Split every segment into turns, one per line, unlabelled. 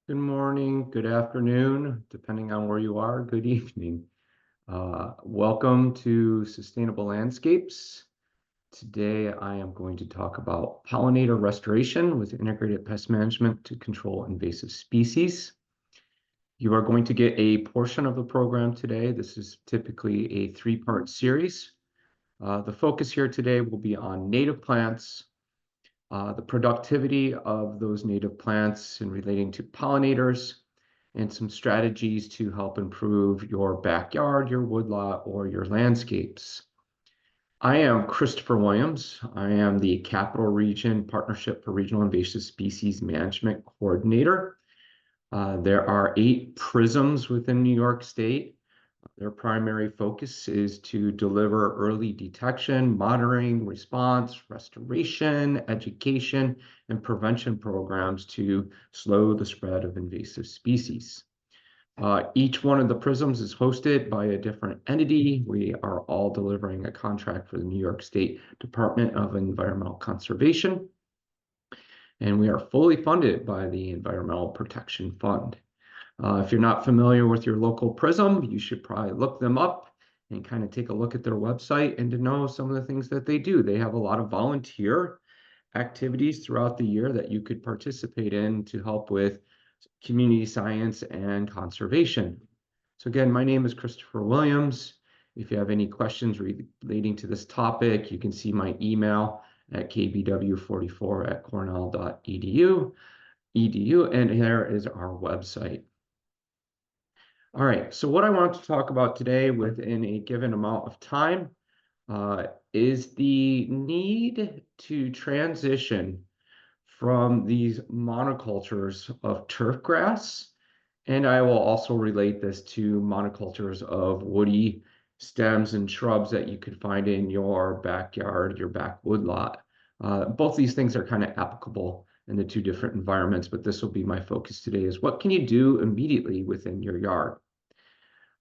Good morning, good afternoon, depending on where you are, good evening. Welcome to Sustainable Landscapes. Today I am going to talk about pollinator restoration with integrated pest management to control invasive species. You are going to get a portion of the program today. This is typically a three-part series. The focus here today will be on native plants, the productivity of those native plants in relating to pollinators, and some strategies to help improve your backyard, your woodlot, or your landscapes. I am Kristopher Williams. I am the Capital Region Partnership for Regional Invasive Species Management Coordinator. There are 8 prisms within New York State. Their primary focus is to deliver early detection, monitoring, response, restoration, education, and prevention programs to slow the spread of invasive species. Each one of the prisms is hosted by a different entity. We are all delivering a contract for the New York State Department of Environmental Conservation, and we are fully funded by the Environmental Protection Fund. If you're not familiar with your local prism, you should probably look them up and kind of take a look at their website and to know some of the things that they do. They have a lot of volunteer activities throughout the year that you could participate in to help with community science and conservation. So again, my name is Kristopher Williams. If you have any questions relating to this topic, you can see my email at kbw44@cornell.edu, and here is our website. All right, so what I want to talk about today within a given amount of time is the need to transition from these monocultures of turf grass, and I will also relate this to monocultures of woody stems and shrubs that you could find in your backyard, your back woodlot. Both these things are kind of applicable in the two different environments, but this will be my focus today is what can you do immediately within your yard?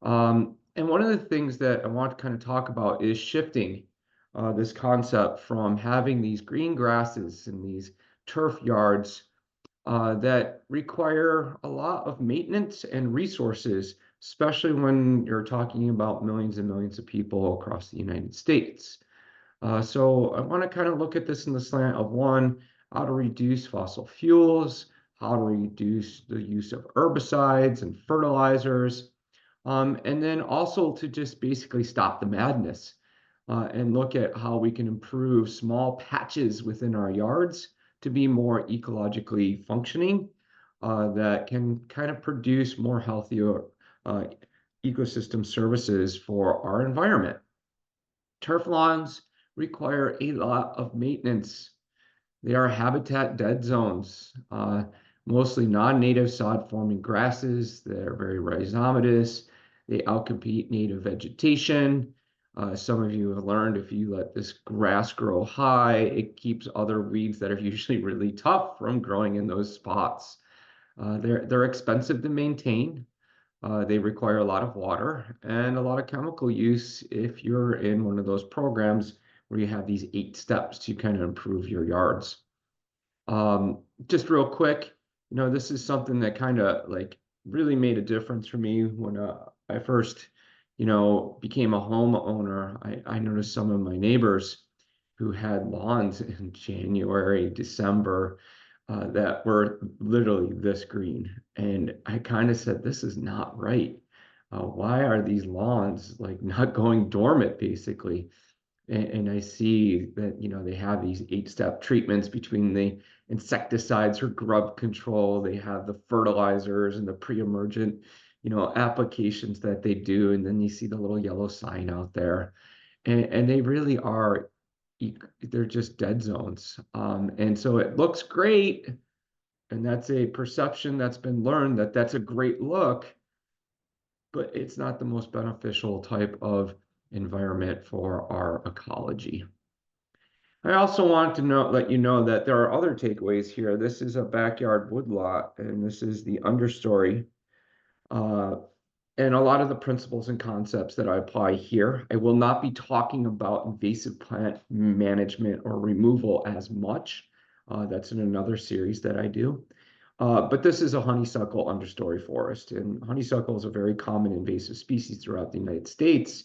And one of the things that I want to kind of talk about is shifting this concept from having these green grasses and these turf yards that require a lot of maintenance and resources, especially when you're talking about millions and millions of people across the United States. So I want to kind of look at this in the slant of one, how to reduce fossil fuels, how to reduce the use of herbicides and fertilizers, and then also to just basically stop the madness and look at how we can improve small patches within our yards to be more ecologically functioning that can kind of produce more healthier uh, ecosystem services for our environment. Turf lawns require a lot of maintenance. They are habitat dead zones, mostly non-native sod-forming grasses. They're very rhizomatous. They outcompete native vegetation. Some of you have learned if you let this grass grow high, it keeps other weeds that are usually really tough from growing in those spots. They're expensive to maintain. They require a lot of water and a lot of chemical use if you're in one of those programs where you have these 8 steps to kind of improve your yards. Just real quick, this is something that kind of like really made a difference for me when I first, became a homeowner. I noticed some of my neighbors who had lawns in January, December, that were literally this green. And I kind of said, this is not right. Why are these lawns like not going dormant, basically? And I see that, they have these 8-step treatments between the insecticides for grub control. They have the fertilizers and the pre-emergent, applications that they do. And then you see the little yellow sign out there. And they really are, they're just dead zones. And so it looks great. And that's a perception that's been learned that that's a great look, but it's not the most beneficial type of environment for our ecology. I also want to let you know that there are other takeaways here. This is a backyard woodlot, and this is the understory. Uh, and a lot of the principles and concepts that I apply here, I will not be talking about invasive plant management or removal as much. That's in another series that I do. But this is a honeysuckle understory forest, and honeysuckle is a very common invasive species throughout the United States.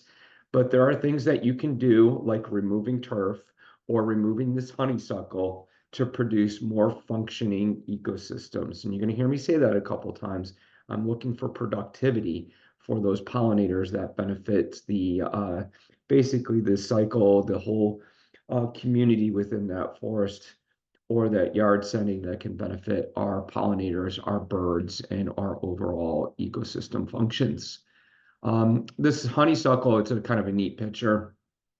But there are things that you can do, like removing turf or removing this honeysuckle to produce more functioning ecosystems. And you're going to hear me say that a couple times. I'm looking for productivity for those pollinators that benefits the basically the cycle, the whole community within that forest or that yard setting that can benefit our pollinators, our birds, and our overall ecosystem functions. This honeysuckle, it's a kind of a neat picture,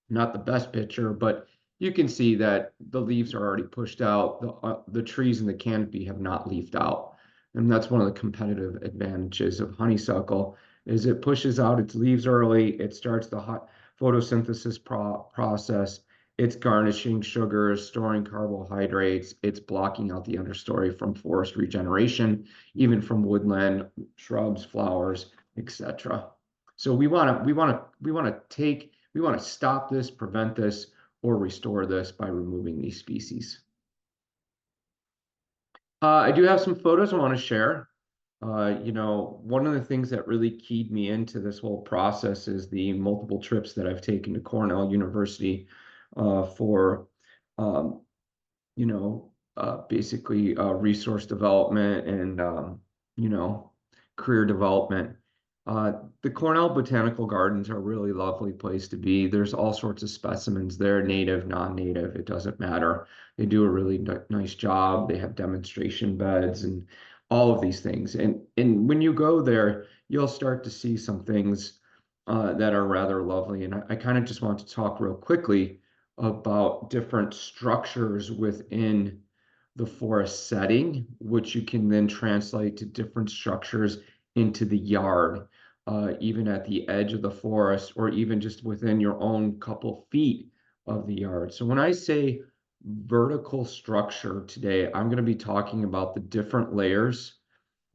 not the best picture, but you can see that the leaves are already pushed out. The trees in the canopy have not leafed out. And that's one of the competitive advantages of honeysuckle is it pushes out its leaves early. It starts the photosynthesis process. It's garnishing sugars, storing carbohydrates. It's blocking out the understory from forest regeneration, even from woodland, shrubs, flowers, etc. So we want to stop this, prevent this, or restore this by removing these species. I do have some photos I want to share. One of the things that really keyed me into this whole process is the multiple trips that I've taken to Cornell University for, um, basically resource development and, career development. The Cornell Botanical Gardens are a really lovely place to be. There's all sorts of specimens there, native, non-native, it doesn't matter. They do a really nice job. They have demonstration beds and all of these things. And when you go there, you'll start to see some things that are rather lovely. And I kind of just want to talk real quickly about different structures within the forest setting, which you can then translate to different structures into the yard, even at the edge of the forest, or even just within your own couple feet of the yard. So when I say vertical structure today, I'm going to be talking about the different layers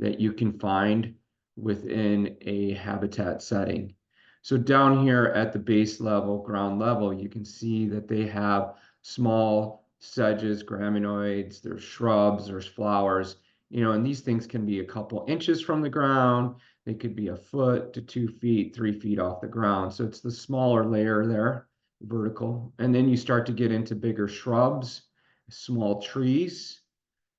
that you can find within a habitat setting. So down here at the base level, ground level, you can see that they have small sedges, graminoids, there's shrubs, there's flowers, and these things can be a couple inches from the ground. They could be a foot to 2 feet, 3 feet off the ground. So it's the smaller layer there, vertical. And then you start to get into bigger shrubs, small trees,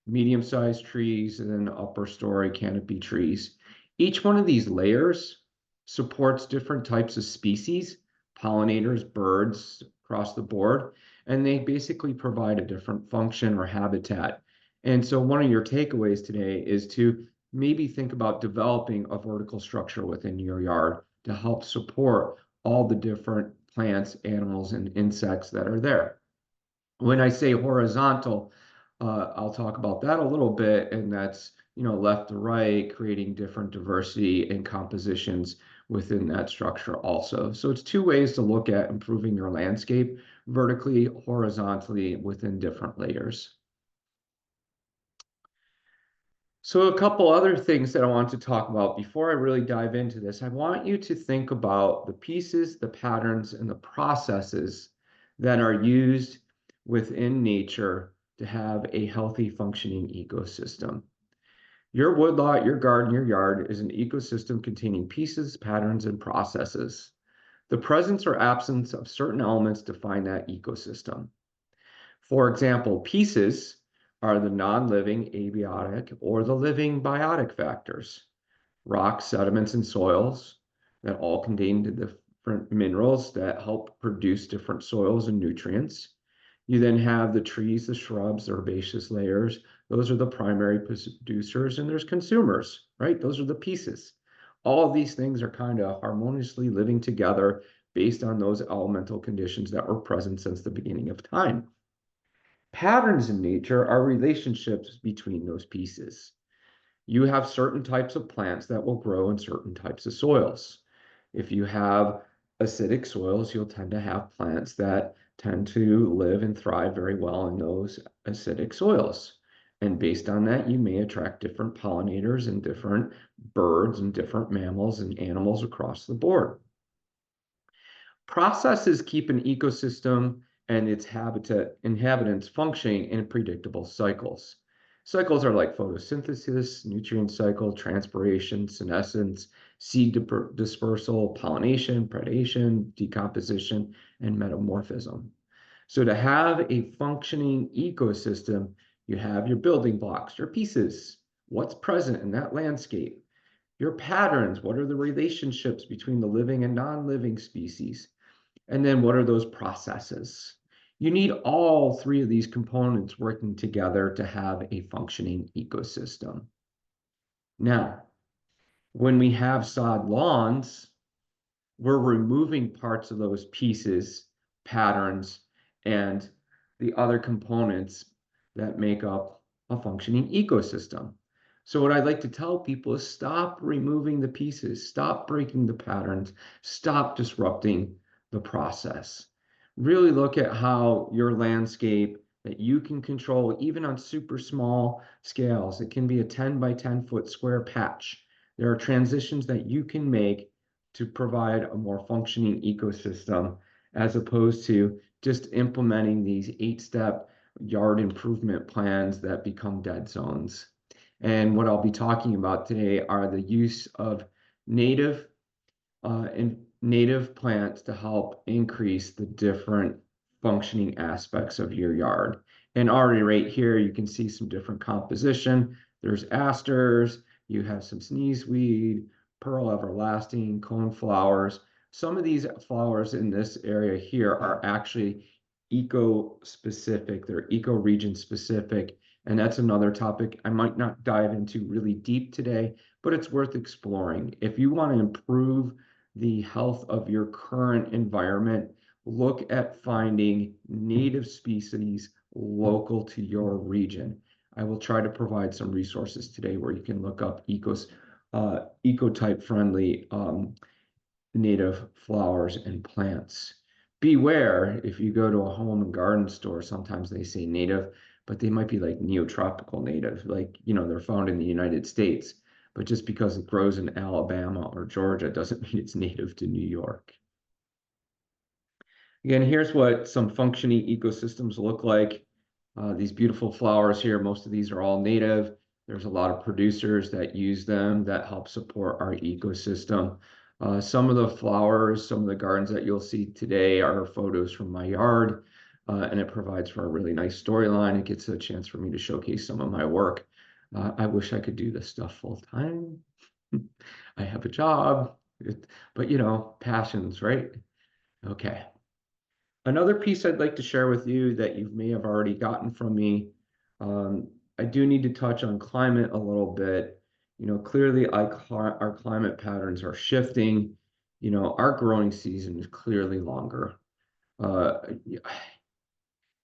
medium-sized trees, and then upper story canopy trees. Each one of these layers supports different types of species, pollinators, birds across the board, and they basically provide a different function or habitat. And so one of your takeaways today is to maybe think about developing a vertical structure within your yard to help support all the different plants, animals, and insects that are there. When I say horizontal, I'll talk about that a little bit, and that's left to right, creating different diversity and compositions within that structure also. So it's two ways to look at improving your landscape, vertically, horizontally, within different layers. So a couple other things that I want to talk about before I really dive into this. I want you to think about the pieces, the patterns, and the processes that are used within nature to have a healthy functioning ecosystem. Your woodlot, your garden, your yard is an ecosystem containing pieces, patterns, and processes. The presence or absence of certain elements define that ecosystem. For example, pieces are the non-living abiotic or the living biotic factors. Rocks, sediments, and soils that all contain the different minerals that help produce different soils and nutrients. You then have the trees, the shrubs, the herbaceous layers. Those are the primary producers, and there's consumers, right? Those are the pieces. All of these things are kind of harmoniously living together based on those elemental conditions that were present since the beginning of time. Patterns in nature are relationships between those pieces. You have certain types of plants that will grow in certain types of soils. If you have acidic soils, you'll tend to have plants that tend to live and thrive very well in those acidic soils. And based on that, you may attract different pollinators and different birds and different mammals and animals across the board. Processes keep an ecosystem and its inhabitants functioning in predictable cycles. Cycles are like photosynthesis, nutrient cycle, transpiration, senescence, seed dispersal, pollination, predation, decomposition, and metamorphism. So to have a functioning ecosystem, you have your building blocks, your pieces, what's present in that landscape, your patterns, what are the relationships between the living and non-living species, and then what are those processes? You need all three of these components working together to have a functioning ecosystem. Now, when we have sod lawns, we're removing parts of those pieces, patterns, and the other components that make up a functioning ecosystem. So what I'd like to tell people is stop removing the pieces, stop breaking the patterns, stop disrupting the process. Really look at how your landscape that you can control, even on super small scales. It can be a 10 by 10 foot square patch. There are transitions that you can make to provide a more functioning ecosystem as opposed to just implementing these 8-step yard improvement plans that become dead zones. And what I'll be talking about today are the use of native native plants to help increase the different functioning aspects of your yard. And already right here, you can see some different composition. There's asters, you have some sneezeweed, pearl everlasting, coneflowers. Some of these flowers in this area here are actually eco-specific. They're eco-region specific. And that's another topic I might not dive into really deep today, but it's worth exploring. If you want to improve the health of your current environment, look at finding native species local to your region. I will try to provide some resources today where you can look up ecotype friendly native flowers and plants. Beware if you go to a home and garden store, sometimes they say native, but they might be like neotropical native, like, they're found in the United States. But just because it grows in Alabama or Georgia doesn't mean it's native to New York. Again, here's what some functioning ecosystems look like. These beautiful flowers here, most of these are all native. There's a lot of producers that use them that help support our ecosystem. Some of the flowers, some of the gardens that you'll see today are photos from my yard, and it provides for a really nice storyline. It gets a chance for me to showcase some of my work. I wish I could do this stuff full time. I have a job, but passions, right? Okay. Another piece I'd like to share with you that you may have already gotten from me, I do need to touch on climate a little bit. Clearly our climate patterns are shifting. Our growing season is clearly longer. Uh,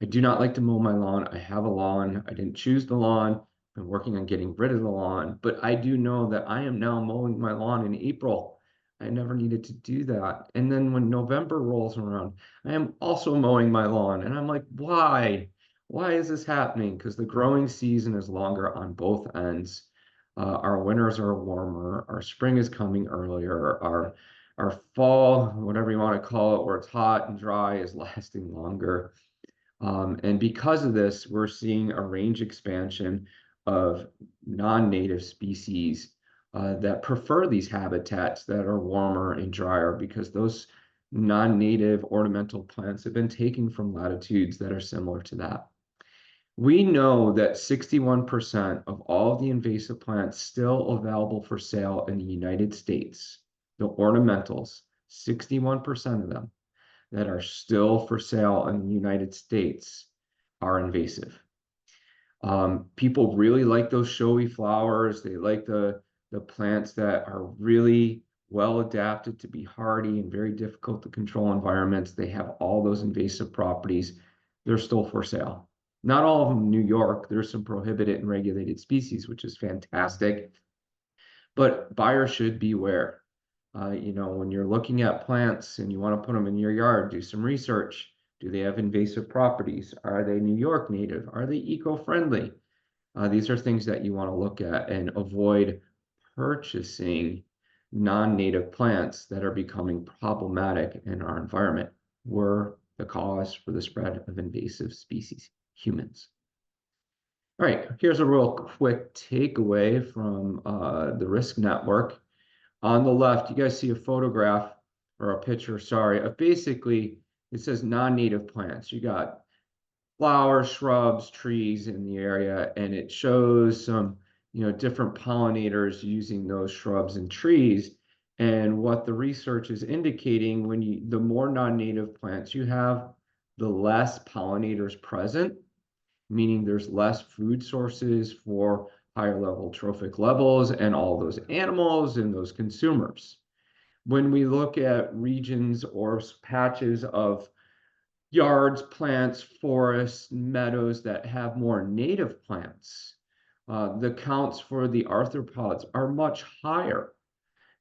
I do not like to mow my lawn. I have a lawn. I didn't choose the lawn. I'm working on getting rid of the lawn, but I do know that I am now mowing my lawn in April. I never needed to do that. And then when November rolls around, I am also mowing my lawn. And I'm like, why? Why is this happening? Because the growing season is longer on both ends. Our winters are warmer. Our spring is coming earlier. Our fall, whatever you want to call it, where it's hot and dry, is lasting longer. And because of this, we're seeing a range expansion of non-native species that prefer these habitats that are warmer and drier because those non-native ornamental plants have been taken from latitudes that are similar to that. We know that 61% of all the invasive plants still available for sale in the United States, the ornamentals, 61% of them that are still for sale in the United States are invasive. People really like those showy flowers. They like the plants that are really well adapted to be hardy and very difficult to control environments. They have all those invasive properties. They're still for sale. Not all of them in New York. There's some prohibited and regulated species, which is fantastic. But buyers should beware. When you're looking at plants and you want to put them in your yard, do some research. Do they have invasive properties? Are they New York native? Are they eco-friendly? These are things that you want to look at and avoid purchasing non-native plants that are becoming problematic in our environment. We're the cause for the spread of invasive species, humans. All right, here's a real quick takeaway from the Risk Network. On the left, you guys see a photograph or a picture, sorry, of basically it says non-native plants. You got flowers, shrubs, trees in the area, and it shows some, different pollinators using those shrubs and trees. And what the research is indicating, the more non-native plants you have, the less pollinators present, meaning there's less food sources for higher level trophic levels and all those animals and those consumers. When we look at regions or patches of yards, plants, forests, meadows that have more native plants, the counts for the arthropods are much higher.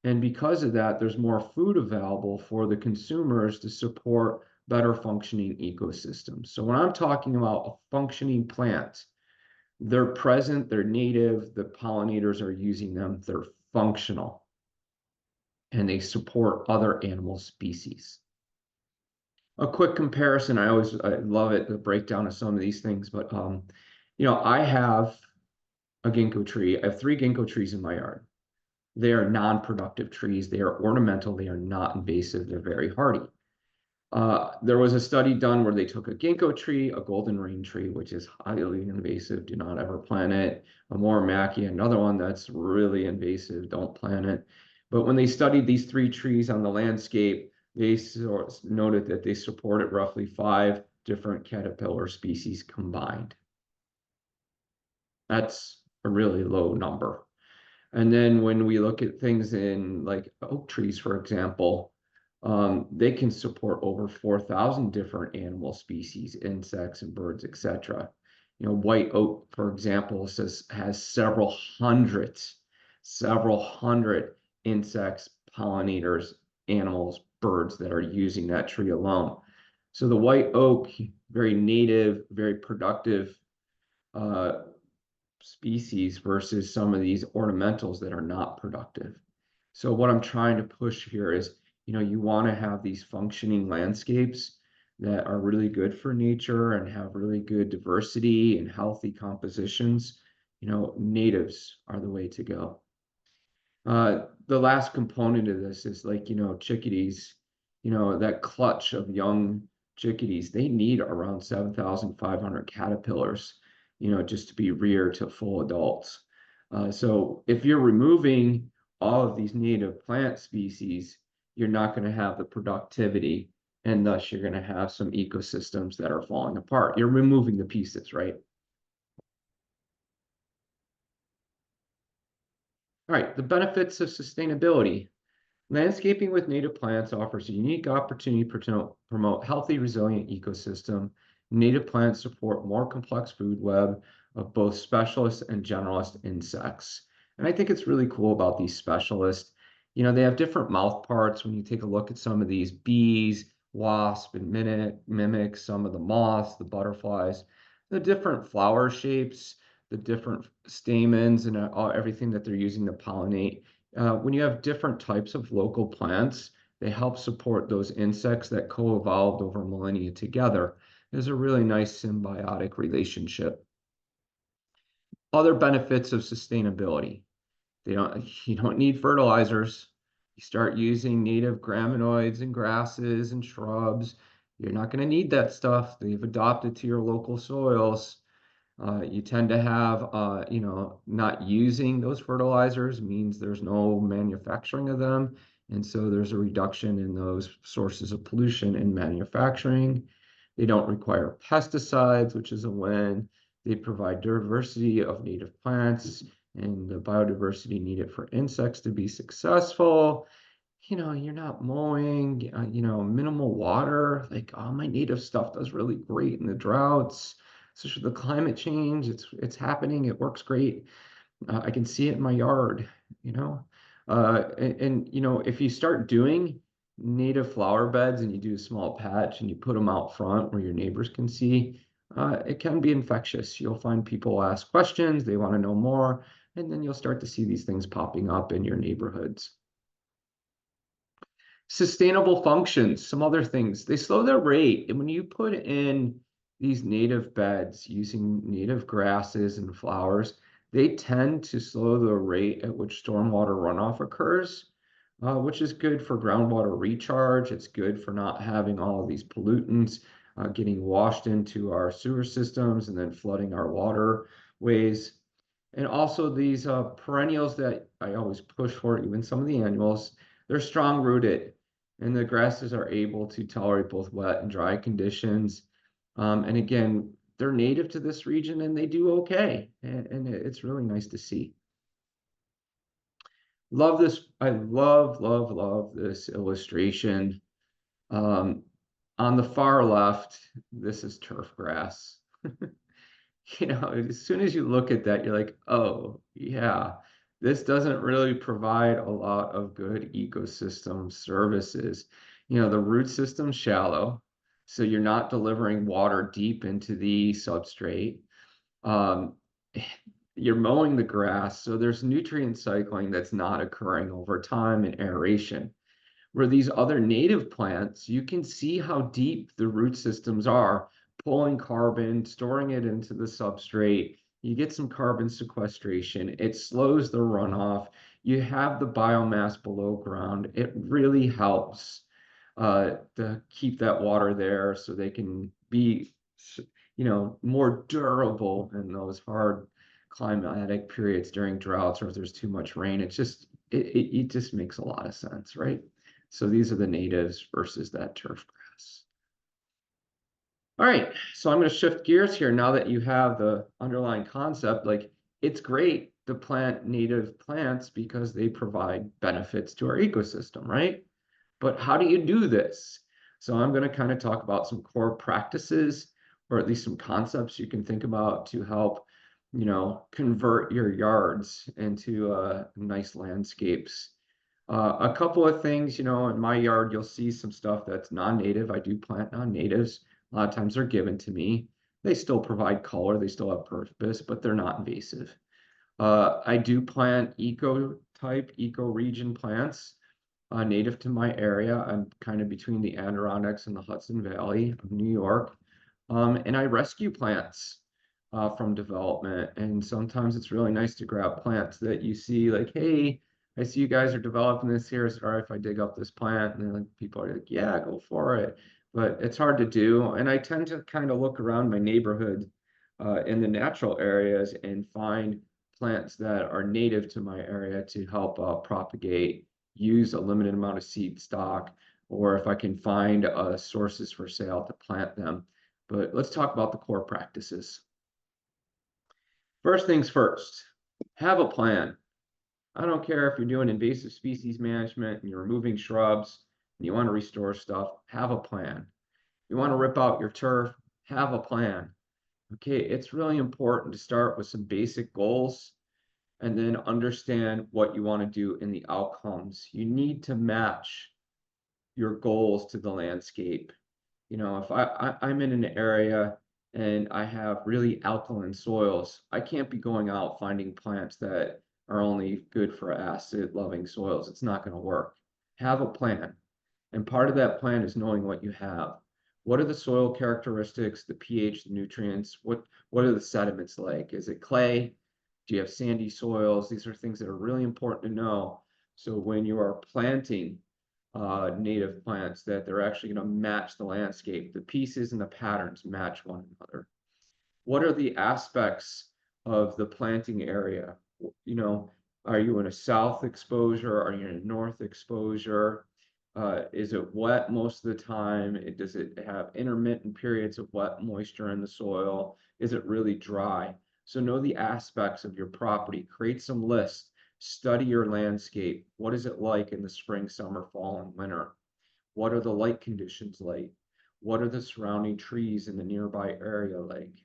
And because of that, there's more food available for the consumers to support better functioning ecosystems. So when I'm talking about a functioning plant, they're present, they're native, the pollinators are using them, they're functional, and they support other animal species. A quick comparison, I love it, the breakdown of some of these things, but I have a ginkgo tree. I have 3 ginkgo trees in my yard. They are non-productive trees. They are ornamental. They are not invasive. They're very hardy. There was a study done where they took a ginkgo tree, a golden rain tree, which is highly invasive. Do not ever plant it. A Muramaki, another one that's really invasive. Don't plant it. But when they studied these 3 trees on the landscape, they noted that they supported roughly 5 different caterpillar species combined. That's a really low number. And then when we look at things in like oak trees, for example, they can support over 4,000 different animal species, insects and birds, etc. White oak, for example, has several hundred insects, pollinators, animals, birds that are using that tree alone. So the white oak, very native, very productive uh, species versus some of these ornamentals that are not productive. So what I'm trying to push here is, you want to have these functioning landscapes that are really good for nature and have really good diversity and healthy compositions. Natives are the way to go. The last component of this is like, chickadees, that clutch of young chickadees, they need around 7,500 caterpillars, just to be reared to full adults. So if you're removing all of these native plant species, you're not going to have the productivity, and thus you're going to have some ecosystems that are falling apart. You're removing the pieces, right? All right, the benefits of sustainability. Landscaping with native plants offers a unique opportunity to promote healthy, resilient ecosystem. Native plants support more complex food web of both specialist and generalist insects. And I think it's really cool about these specialists. They have different mouth parts. When you take a look at some of these bees, wasp, and mimics, some of the moths, the butterflies, the different flower shapes, the different stamens, and everything that they're using to pollinate. When you have different types of local plants, they help support those insects that co-evolved over millennia together. There's a really nice symbiotic relationship. Other benefits of sustainability. You don't need fertilizers. You start using native graminoids and grasses and shrubs. You're not going to need that stuff. They've adopted to your local soils. You tend to have, not using those fertilizers means there's no manufacturing of them. And so there's a reduction in those sources of pollution in manufacturing. They don't require pesticides, which is a win. They provide diversity of native plants and the biodiversity needed for insects to be successful. You're not mowing, minimal water. Like, all my native stuff does really great in the droughts. So the climate change, it's happening. It works great. I can see it in my yard, you know. If you start doing native flower beds and you do a small patch and you put them out front where your neighbors can see, it can be infectious. You'll find people ask questions, they want to know more, and then you'll start to see these things popping up in your neighborhoods. Sustainable functions, some other things, they slow their rate. And when you put in these native beds using native grasses and flowers, they tend to slow the rate at which stormwater runoff occurs, which is good for groundwater recharge. It's good for not having all of these pollutants getting washed into our sewer systems and then flooding our waterways. And also these perennials that I always push for, even some of the annuals, they're strong rooted and the grasses are able to tolerate both wet and dry conditions. And again, they're native to this region and they do okay. And it's really nice to see. Love this. I love this illustration. On the far left, this is turf grass. As soon as you look at that, you're like, oh, yeah, this doesn't really provide a lot of good ecosystem services. The root system's shallow, so you're not delivering water deep into the substrate. Um, you're mowing the grass, so there's nutrient cycling that's not occurring over time and aeration. Where these other native plants, you can see how deep the root systems are, pulling carbon, storing it into the substrate. You get some carbon sequestration. It slows the runoff. You have the biomass below ground. It really helps to keep that water there so they can be, more durable in those hard climatic periods during droughts or if there's too much rain. It just makes a lot of sense, right? So these are the natives versus that turf grass. All right, so I'm going to shift gears here now that you have the underlying concept. Like, it's great to plant native plants because they provide benefits to our ecosystem, right? But how do you do this? So I'm going to kind of talk about some core practices, or at least some concepts you can think about to help, convert your yards into nice landscapes. A couple of things, in my yard, you'll see some stuff that's non-native. I do plant non-natives. A lot of times they're given to me. They still provide color, they still have purpose, but they're not invasive. I do plant eco-region plants native to my area. I'm kind of between the Adirondacks and the Hudson Valley of New York. And I rescue plants from development. And sometimes it's really nice to grab plants that you see like, hey, I see you guys are developing this here. Is it all right if I dig up this plant? And then people are like, yeah, go for it. But it's hard to do. And I tend to kind of look around my neighborhood in the natural areas and find plants that are native to my area to help propagate, use a limited amount of seed stock, or if I can find sources for sale to plant them. But let's talk about the core practices. First things first, have a plan. I don't care if you're doing invasive species management and you're removing shrubs and you want to restore stuff, have a plan. You want to rip out your turf, have a plan. Okay, it's really important to start with some basic goals and then understand what you want to do in the outcomes. You need to match your goals to the landscape. If I'm in an area and I have really alkaline soils, I can't be going out finding plants that are only good for acid-loving soils. It's not going to work. Have a plan. And part of that plan is knowing what you have. What are the soil characteristics, the pH, the nutrients? What are the sediments like? Is it clay? Do you have sandy soils? These are things that are really important to know. So when you are planting native plants, that they're actually going to match the landscape. The pieces and the patterns match one another. What are the aspects of the planting area? Are you in a south exposure? Are you in a north exposure? Is it wet most of the time? Does it have intermittent periods of wet moisture in the soil? Is it really dry? So know the aspects of your property. Create some lists. Study your landscape. What is it like in the spring, summer, fall, and winter? What are the light conditions like? What are the surrounding trees in the nearby area like?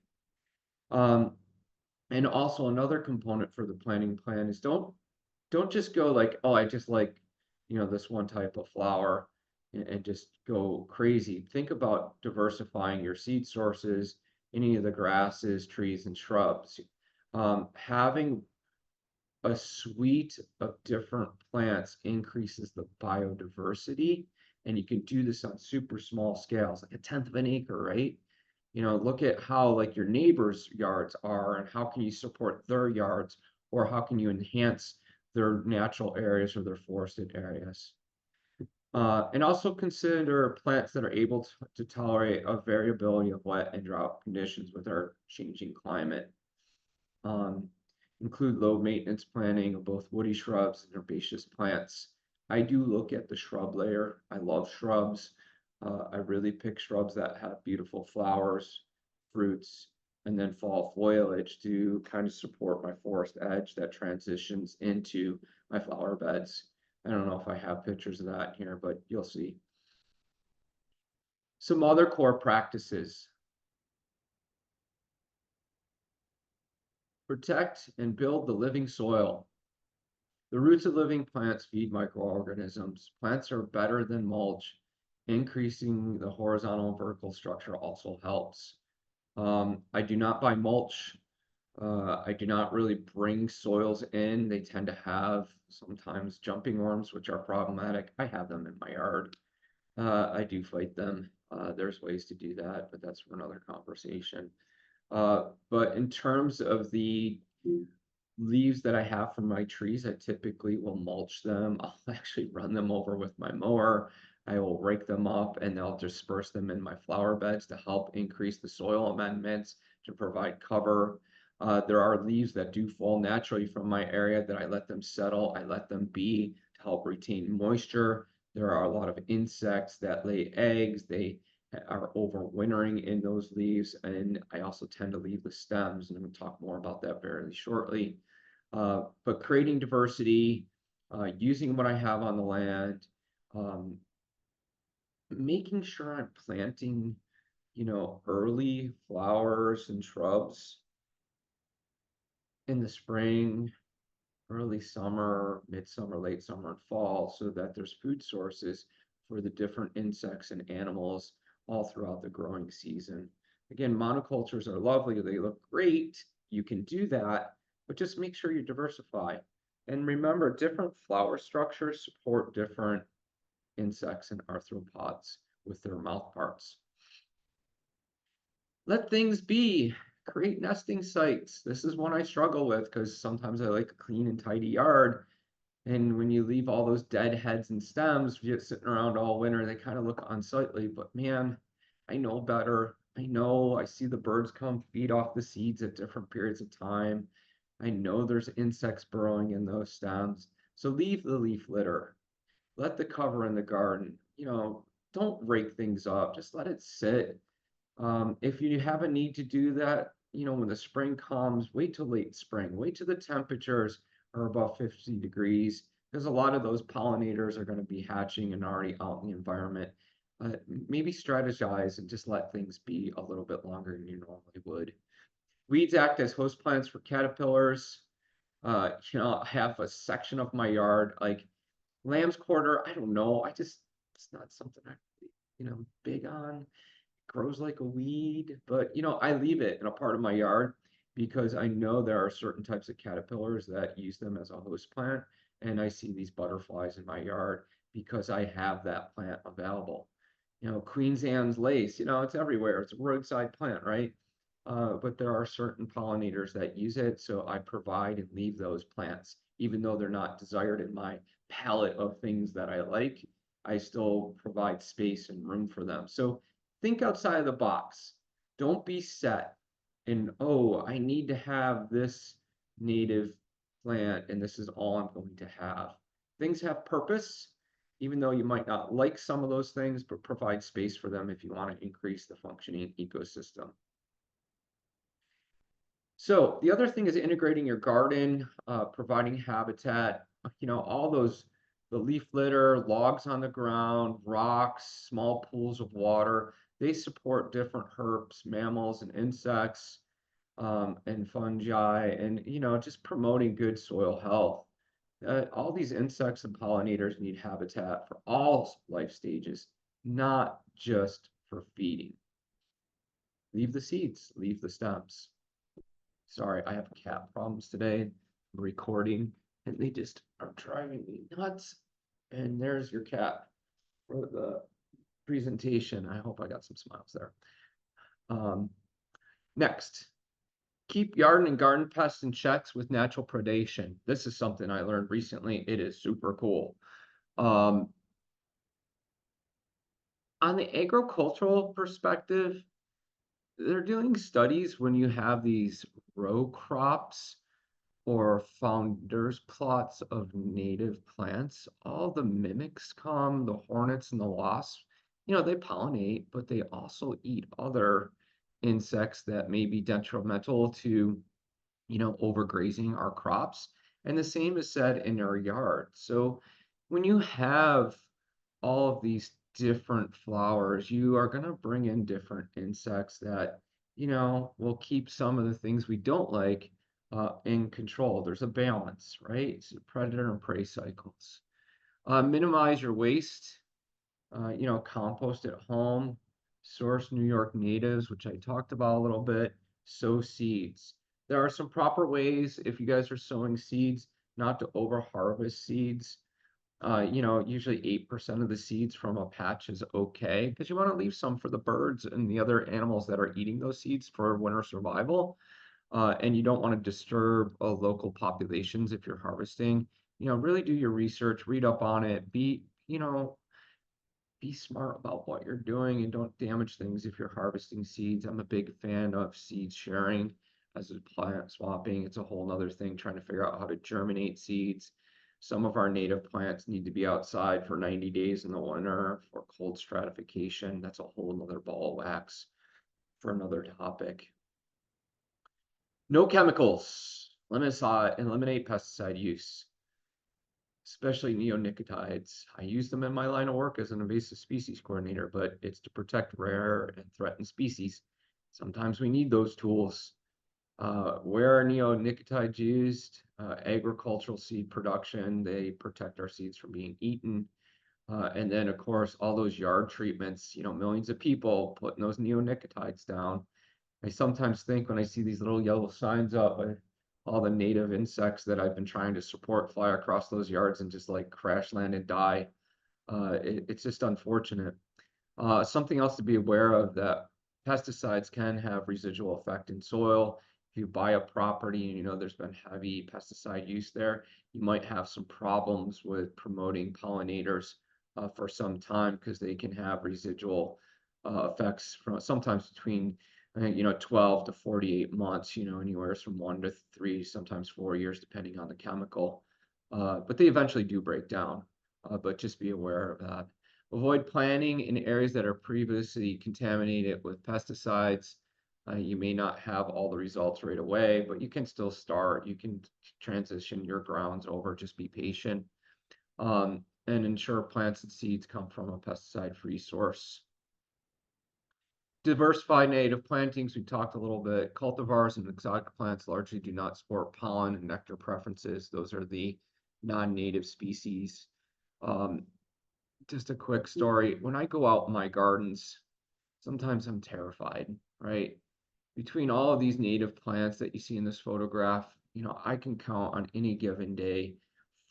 And also another component for the planting plan is don't just go like, oh, I just like, this one type of flower and just go crazy. Think about diversifying your seed sources, any of the grasses, trees, and shrubs. Having a suite of different plants increases the biodiversity, and you can do this on super small scales, like 1/10 of an acre, right? Look at how like your neighbors' yards are and how can you support their yards, or how can you enhance their natural areas or their forested areas. And also consider plants that are able to tolerate a variability of wet and drought conditions with our changing climate. Um, Include low maintenance planting of both woody shrubs and herbaceous plants. I do look at the shrub layer. I love shrubs. I really pick shrubs that have beautiful flowers, fruits, and then fall foliage to kind of support my forest edge that transitions into my flower beds. I don't know if I have pictures of that here, but you'll see. Some other core practices. Protect and build the living soil. The roots of living plants feed microorganisms. Plants are better than mulch. Increasing the horizontal and vertical structure also helps. I do not buy mulch. I do not really bring soils in. They tend to have sometimes jumping worms, which are problematic. I have them in my yard. I do fight them. There's ways to do that, but that's for another conversation. But in terms of the leaves that I have from my trees, I typically will mulch them. I'll actually run them over with my mower. I will rake them up and I'll disperse them in my flower beds to help increase the soil amendments to provide cover. There are leaves that do fall naturally from my area that I let them settle. I let them be to help retain moisture. There are a lot of insects that lay eggs. They are overwintering in those leaves, and I also tend to leave the stems, and I'm going to talk more about that very shortly. But creating diversity, using what I have on the land, um, making sure I'm planting, early flowers and shrubs in the spring, early summer, midsummer, late summer, and fall, so that there's food sources for the different insects and animals all throughout the growing season. Again, monocultures are lovely. They look great. You can do that, but just make sure you diversify. And remember, different flower structures support different insects and arthropods with their mouth parts. Let things be. Create nesting sites. This is one I struggle with because sometimes I like a clean and tidy yard. And when you leave all those dead heads and stems just sitting around all winter, they kind of look unsightly. But man, I know better. I know I see the birds come feed off the seeds at different periods of time. I know there's insects burrowing in those stems. So leave the leaf litter. Let the cover in the garden. Don't rake things up. Just let it sit. If you have a need to do that, when the spring comes, wait till late spring. Wait till the temperatures are above 50 degrees, because a lot of those pollinators are going to be hatching and already out in the environment. Maybe strategize and just let things be a little bit longer than you normally would. Weeds act as host plants for caterpillars. I have a section of my yard, like lamb's quarter. I don't know. It's not something I, big on. Grows like a weed, but I leave it in a part of my yard because I know there are certain types of caterpillars that use them as a host plant, and I see these butterflies in my yard because I have that plant available. Queen's Anne's lace, it's everywhere. It's a roadside plant, right? But there are certain pollinators that use it, so I provide and leave those plants, even though they're not desired in my palette of things that I like. I still provide space and room for them. So think outside of the box. Don't be set in, oh, I need to have this native plant and this is all I'm going to have. Things have purpose, even though you might not like some of those things, but provide space for them if you want to increase the functioning ecosystem. So the other thing is integrating your garden, providing habitat, all those, the leaf litter, logs on the ground, rocks, small pools of water, they support different herbs, mammals, and insects, and fungi, and, just promoting good soil health. All these insects and pollinators need habitat for all life stages, not just for feeding. Leave the seeds, leave the stems. Sorry, I have cat problems today. I'm recording and they just are driving me nuts. And there's your cat for the presentation. I hope I got some smiles there. Next, keep yard and garden pests in checks with natural predation. This is something I learned recently. It is super cool. Um, on the agricultural perspective, they're doing studies when you have these row crops or founders plots of native plants. All the mimics come, the hornets and the wasps, they pollinate, but they also eat other insects that may be detrimental to, overgrazing our crops. And the same is said in our yard. So when you have all of these different flowers, you are going to bring in different insects that, will keep some of the things we don't like in control. There's a balance, right? It's predator and prey cycles. Minimize your waste, compost at home, source New York natives, which I talked about a little bit, sow seeds. There are some proper ways if you guys are sowing seeds not to over harvest seeds. Usually 8% of the seeds from a patch is okay because you want to leave some for the birds and the other animals that are eating those seeds for winter survival. And you don't want to disturb local populations if you're harvesting. Really do your research, read up on it, be smart about what you're doing and don't damage things if you're harvesting seeds. I'm a big fan of seed sharing as a plant swapping. It's a whole nother thing trying to figure out how to germinate seeds. Some of our native plants need to be outside for 90 days in the winter for cold stratification. That's a whole nother ball of wax for another topic. No chemicals. Eliminate pesticide use, especially neonicotinoids. I use them in my line of work as an invasive species coordinator, but it's to protect rare and threatened species. Sometimes we need those tools. Where are neonicotinoids used? Agricultural seed production. They protect our seeds from being eaten. And then, of course, all those yard treatments, millions of people putting those neonicotinoids down. I sometimes think when I see these little yellow signs up, all the native insects that I've been trying to support fly across those yards and just like crash land and die. It's just unfortunate. Something else to be aware of that pesticides can have residual effect in soil. If you buy a property and there's been heavy pesticide use there, you might have some problems with promoting pollinators for some time because they can have residual effects from sometimes between 12 to 48 months, anywhere from 1 to 3, sometimes 4 years, depending on the chemical. But they eventually do break down, but just be aware of that. Avoid planting in areas that are previously contaminated with pesticides. You may not have all the results right away, but you can still start. You can transition your grounds over, just be patient. And ensure plants and seeds come from a pesticide-free source. Diversify native plantings. We talked a little bit. Cultivars and exotic plants largely do not support pollen and nectar preferences. Those are the non-native species. Just a quick story. When I go out in my gardens, sometimes I'm terrified, right? Between all of these native plants that you see in this photograph, I can count on any given day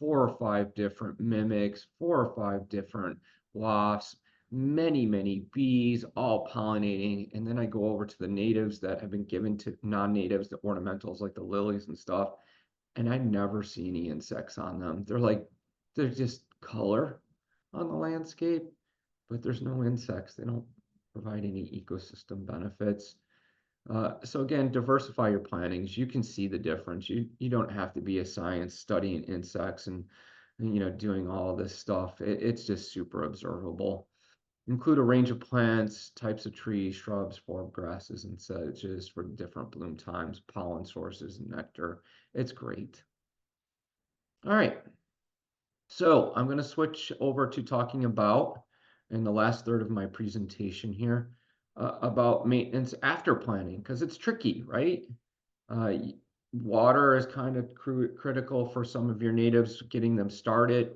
4 or 5 different mimics, 4 or 5 different wasps, many, many bees, all pollinating. And then I go over to the natives that have been given to non-natives, the ornamentals like the lilies and stuff, and I never see any insects on them. They're just color on the landscape, but there's no insects. They don't provide any ecosystem benefits. So again, diversify your plantings. You can see the difference. You don't have to be a science studying insects and doing all this stuff. It's just super observable. Include a range of plants, types of trees, shrubs, forb grasses, and sedges for different bloom times, pollen sources, and nectar. It's great. All right. So I'm going to switch over to talking about, in the last third of my presentation here, about maintenance after planting, because it's tricky, right? Water is kind of critical for some of your natives, getting them started.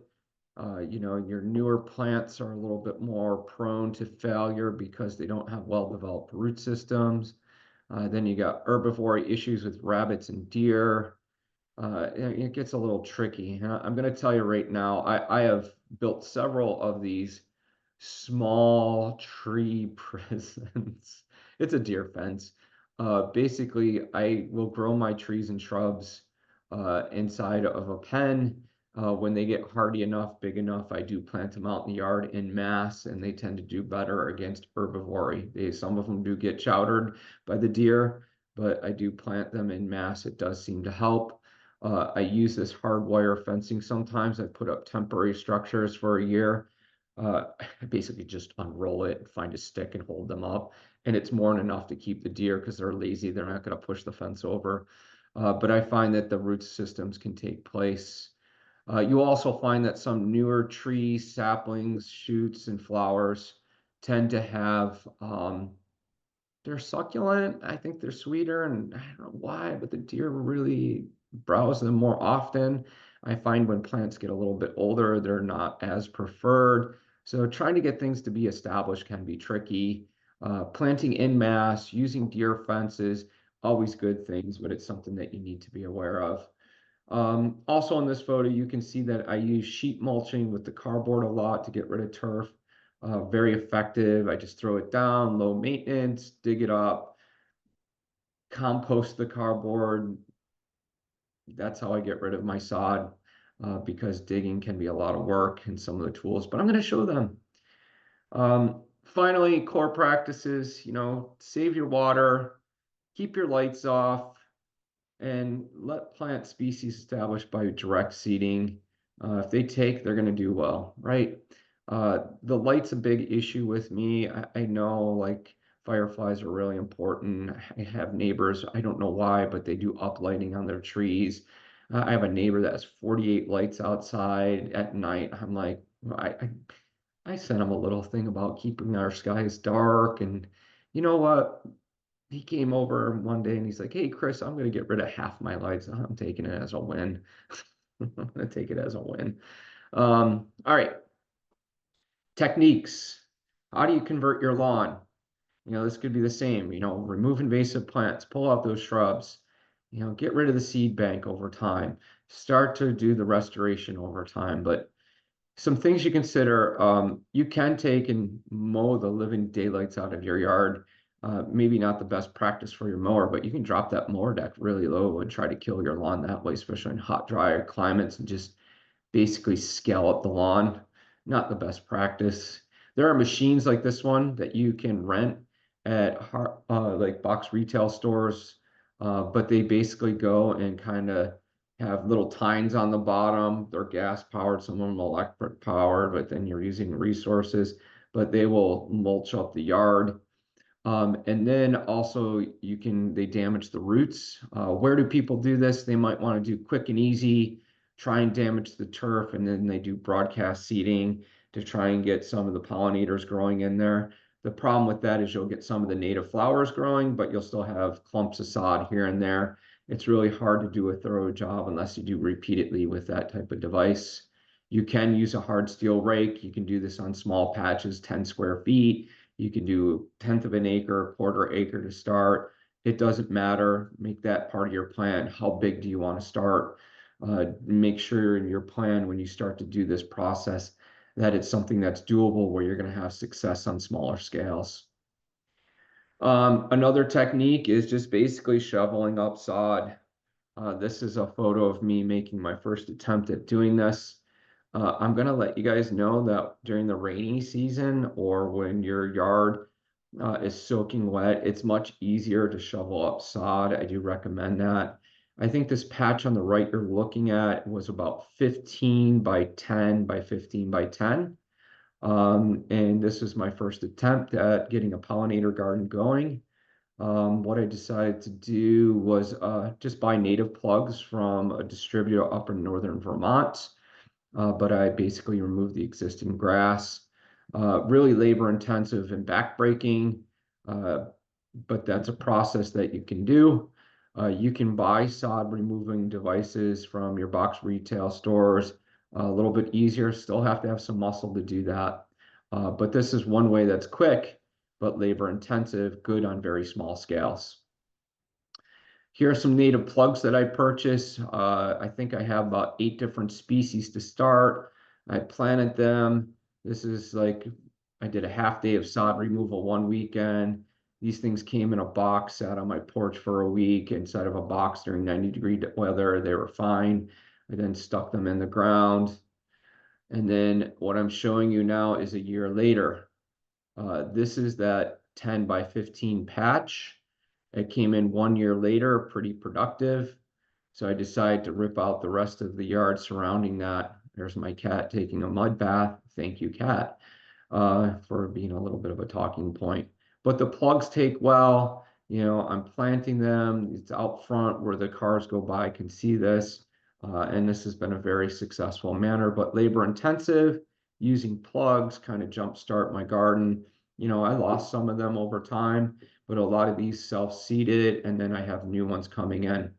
Your newer plants are a little bit more prone to failure because they don't have well-developed root systems. Then you got herbivory issues with rabbits and deer. It gets a little tricky. I'm going to tell you right now, I have built several of these small tree presence. It's a deer fence. Basically, I will grow my trees and shrubs inside of a pen. When they get hardy enough, big enough, I do plant them out in the yard in mass, and they tend to do better against herbivory. Some of them do get chowdered by the deer, but I do plant them in mass. It does seem to help. I use this hardwire fencing sometimes. I put up temporary structures for a year. I basically just unroll it, find a stick, and hold them up. And it's more than enough to keep the deer because they're lazy. They're not going to push the fence over. But I find that the root systems can take place. You'll also find that some newer trees, saplings, shoots, and flowers tend to have they're succulent. I think they're sweeter, and I don't know why, but the deer really browse them more often. I find when plants get a little bit older, they're not as preferred. So trying to get things to be established can be tricky. Planting in mass, using deer fences, always good things, but it's something that you need to be aware of. Also in this photo, you can see that I use sheet mulching with the cardboard a lot to get rid of turf. Very effective. I just throw it down, low maintenance, dig it up, compost the cardboard. That's how I get rid of my sod because digging can be a lot of work and some of the tools, but I'm going to show them. Finally, core practices, save your water, keep your lights off, and let plant species establish by direct seeding. If they take, they're going to do well, right? The light's a big issue with me. I know like fireflies are really important. I have neighbors, I don't know why, but they do uplighting on their trees. I have a neighbor that has 48 lights outside at night. I'm like, I sent him a little thing about keeping our skies dark. And you know what? He came over one day and he's like, "Hey, Chris, I'm going to get rid of half my lights. I'm taking it as a win." I'm going to take it as a win. All right. Techniques. How do you convert your lawn? This could be the same, remove invasive plants, pull out those shrubs, get rid of the seed bank over time, start to do the restoration over time. But some things you consider, you can take and mow the living daylights out of your yard. Maybe not the best practice for your mower, but you can drop that mower deck really low and try to kill your lawn that way, especially in hot, dry climates, and just basically scallop the lawn. Not the best practice. There are machines like this one that you can rent at like box retail stores, but they basically go and kind of have little tines on the bottom. They're gas powered, some of them electric powered, but then you're using resources, but they will mulch up the yard. And then also they damage the roots. Where do people do this? They might want to do quick and easy, try and damage the turf, and then they do broadcast seeding to try and get some of the pollinators growing in there. The problem with that is you'll get some of the native flowers growing, but you'll still have clumps of sod here and there. It's really hard to do a thorough job unless you do repeatedly with that type of device. You can use a hard steel rake. You can do this on small patches, 10 square feet. You can do 1/10 of an acre, 1/4 acre to start. It doesn't matter. Make that part of your plan. How big do you want to start? Make sure in your plan when you start to do this process that it's something that's doable where you're going to have success on smaller scales. Another technique is just basically shoveling up sod. This is a photo of me making my first attempt at doing this. I'm going to let you guys know that during the rainy season or when your yard is soaking wet, it's much easier to shovel up sod. I do recommend that. I think this patch on the right you're looking at was about 15 by 10 by 15 by 10. And this was my first attempt at getting a pollinator garden going. What I decided to do was just buy native plugs from a distributor up in northern Vermont. But I basically removed the existing grass. Really labor intensive and backbreaking, but that's a process that you can do. You can buy sod removing devices from your box retail stores. A little bit easier, still have to have some muscle to do that. But this is one way that's quick, but labor intensive, good on very small scales. Here are some native plugs that I purchased. I think I have about 8 different species to start. I planted them. This is like I did a half day of sod removal one weekend. These things came in a box, sat on my porch for a week inside of a box during 90-degree weather. They were fine. I then stuck them in the ground. And then what I'm showing you now is a year later. This is that 10 by 15 patch. It came in 1 year later, pretty productive. So I decided to rip out the rest of the yard surrounding that. There's my cat taking a mud bath. Thank you, cat, for being a little bit of a talking point. But the plugs take well. I'm planting them. It's out front where the cars go by can see this. And this has been a very successful manner, but labor intensive. Using plugs kind of jumpstart my garden. I lost some of them over time, but a lot of these self-seeded, and then I have new ones coming in.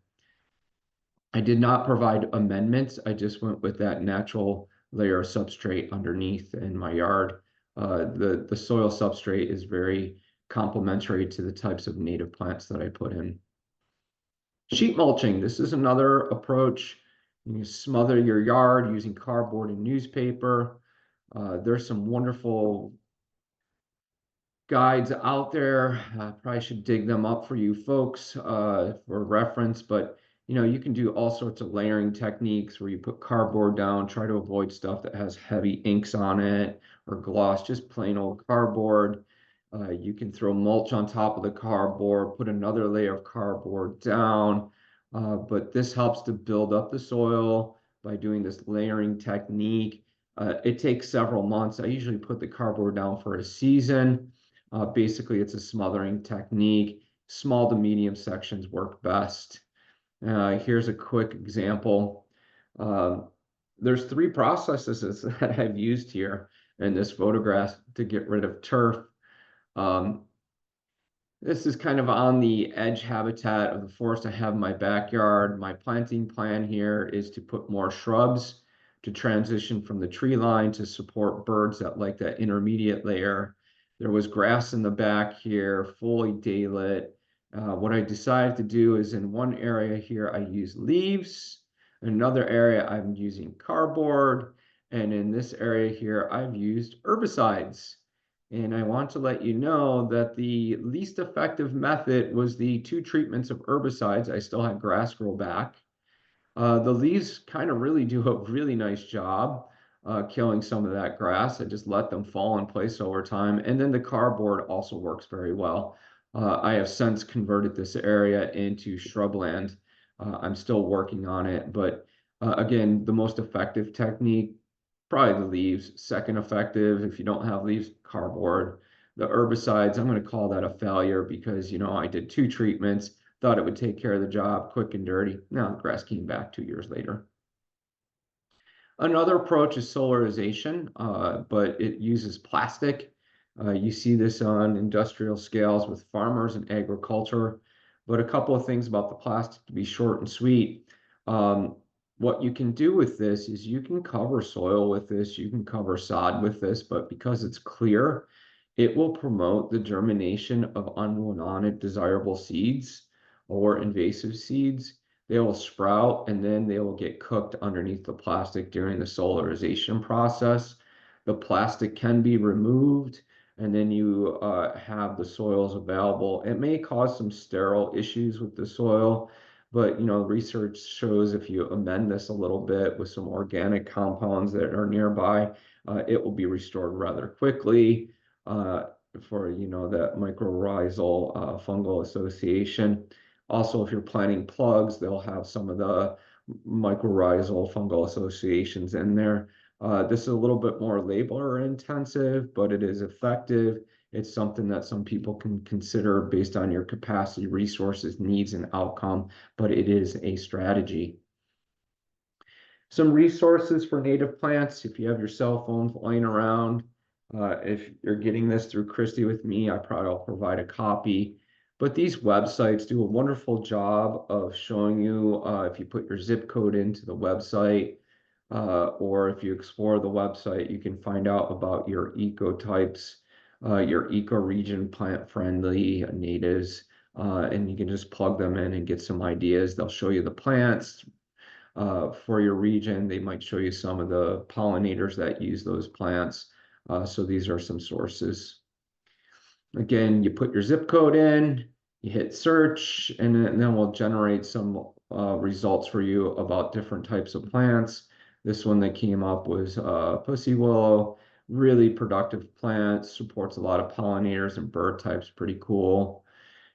I did not provide amendments. I just went with that natural layer of substrate underneath in my yard. The soil substrate is very complementary to the types of native plants that I put in. Sheet mulching. This is another approach. You smother your yard using cardboard and newspaper. There's some wonderful guides out there. Probably should dig them up for you folks for reference, but you can do all sorts of layering techniques where you put cardboard down, try to avoid stuff that has heavy inks on it or gloss, just plain old cardboard. You can throw mulch on top of the cardboard, put another layer of cardboard down, but this helps to build up the soil by doing this layering technique. It takes several months. I usually put the cardboard down for a season. Basically, it's a smothering technique. Small to medium sections work best. Here's a quick example. There's 3 processes that I've used here in this photograph to get rid of turf. This is kind of on the edge habitat of the forest I have in my backyard. My planting plan here is to put more shrubs to transition from the tree line to support birds that like that intermediate layer. There was grass in the back here, fully daylit. What I decided to do is in one area here, I use leaves. In another area, I'm using cardboard. And in this area here, I've used herbicides. And I want to let you know that the least effective method was the 2 treatments of herbicides. I still had grass grow back. The leaves kind of really do a really nice job killing some of that grass. I just let them fall in place over time. And then the cardboard also works very well. I have since converted this area into shrubland. I'm still working on it, but again, the most effective technique, probably the leaves. Second effective, if you don't have leaves, cardboard. The herbicides, I'm going to call that a failure because, I did 2 treatments, thought it would take care of the job quick and dirty. Now the grass came back 2 years later. Another approach is solarization, but it uses plastic. You see this on industrial scales with farmers and agriculture. But a couple of things about the plastic to be short and sweet. What you can do with this is you can cover soil with this, you can cover sod with this, but because it's clear, it will promote the germination of unwanted desirable seeds or invasive seeds. They will sprout and then they will get cooked underneath the plastic during the solarization process. The plastic can be removed and then you have the soils available. It may cause some sterile issues with the soil, but research shows if you amend this a little bit with some organic compounds that are nearby, it will be restored rather quickly for that mycorrhizal fungal association. Also, if you're planting plugs, they'll have some of the mycorrhizal fungal associations in there. This is a little bit more labor intensive, but it is effective. It's something that some people can consider based on your capacity, resources, needs, and outcome, but it is a strategy. Some resources for native plants. If you have your cell phone flying around, if you're getting this through Christy with me, I probably will provide a copy. But these websites do a wonderful job of showing you if you put your zip code into the website, or if you explore the website, you can find out about your ecotypes, your ecoregion, plant-friendly natives, and you can just plug them in and get some ideas. They'll show you the plants for your region. They might show you some of the pollinators that use those plants. So these are some sources. Again, you put your zip code in, you hit search, and then we'll generate some results for you about different types of plants. This one that came up was pussy willow, really productive plant, supports a lot of pollinators and bird types, pretty cool.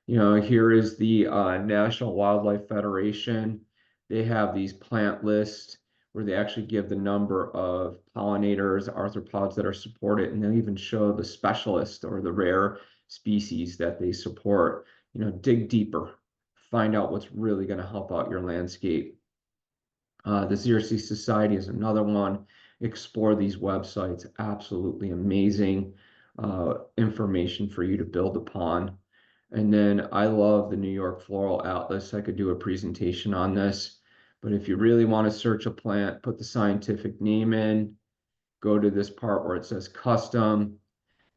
Here is the National Wildlife Federation. They have these plant lists where they actually give the number of pollinators, arthropods that are supported, and they'll even show the specialist or the rare species that they support. Dig deeper, find out what's really going to help out your landscape. The Xerces Society is another one. Explore these websites. Absolutely amazing information for you to build upon. And then I love the New York Floral Atlas. I could do a presentation on this. But if you really want to search a plant, put the scientific name in, go to this part where it says custom,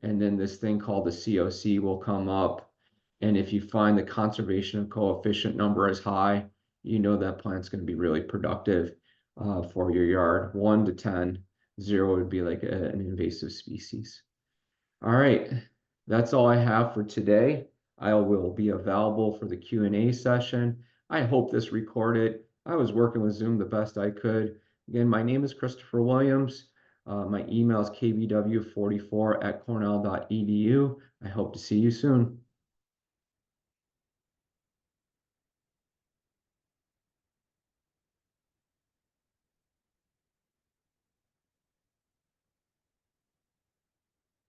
and then this thing called the COC will come up. And if you find the conservation coefficient number is high, you know that plant's going to be really productive for your yard. 1 to 10, 0 would be like an invasive species. All right, that's all I have for today. I will be available for the Q&A session. I hope this recorded. I was working with Zoom the best I could. Again, my name is Kristopher Williams. My email is kbw44@cornell.edu. I hope to see you soon.